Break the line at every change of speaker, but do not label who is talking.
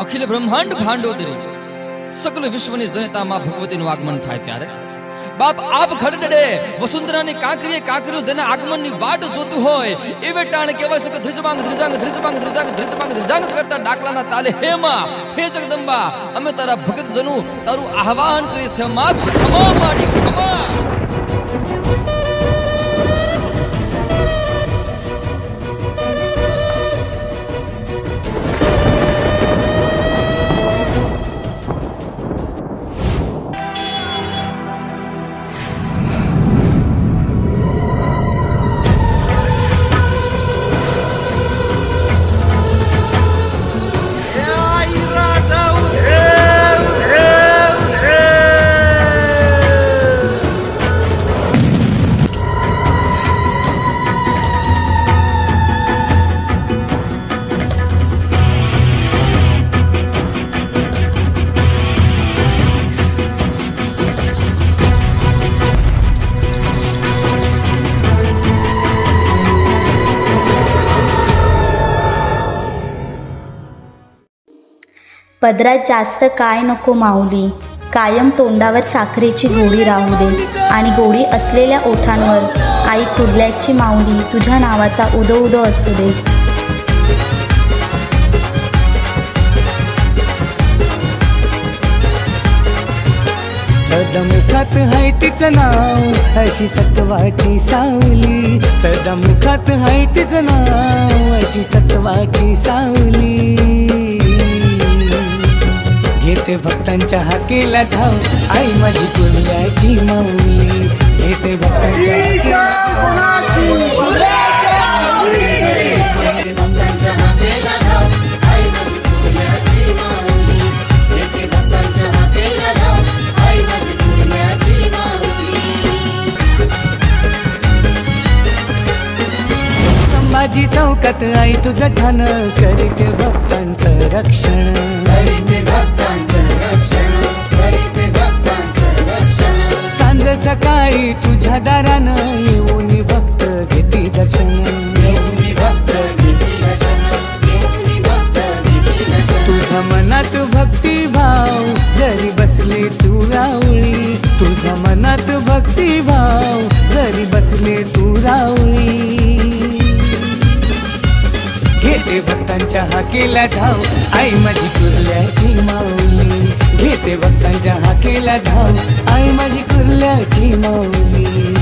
अखिल ब्रह्मांड भांडोदरी सकल विश्वनी जनता मां भगवतीનું આગમન થાય ત્યારે બાપ આપ ખડડે વસુંધરાની કાંકરીએ કાંકરીઓ જેના આગમનની વાટ જોતું હોય એવે ટાણ કહેવાય છે કે ધ્રિજવાંગ ધ્રિજાંગ ધ્રિજવાંગ ધ્રિજાંગ ધ્રિજવાંગ ધ્રિજાંગ કરતા ડાકલાના તાલે હે માં હે જગદંબા અમે તારા ભગત જનો તારું આહવાન કરી છે માં ખમા માડી ખમા
पदरात जास्त काय नको माऊली, कायम तोंडावर साखरेची गोडी राहू दे आणि गोडी असलेल्या ओठांवर आई कुर्ल्याची माऊली तुझ्या नावाचा उदो उदो असू दे.
सदा मुखात हाय तिचं नाव अशी सत्वाची सावली, सदा मुखात हाय तिचं नाव अशी सत्वाची सावली. घेते भक्तांच्या हाकेला धाव आई माझी कुर्ल्याची माऊली, घेते भक्तांच्या हाकेला संभाजी चौकात आई तुझं ठाण करते भक्तांचं रक्षण, सांज सकाळी तुझ्या दारानं येऊन भक्त घेती दर्शन. तुझ्या मनात भक्तिभाव जरी बसले तू रावळी, तुझ्या मनात भक्तिभाव जरी बसले तू रावळी. घेते भक्तांच्या हाकेला धाव आई माझी कुर्ल्याची माऊली, घेते भक्तांच्या हाकेला धाव आई माझी कुर्ल्याची माऊली.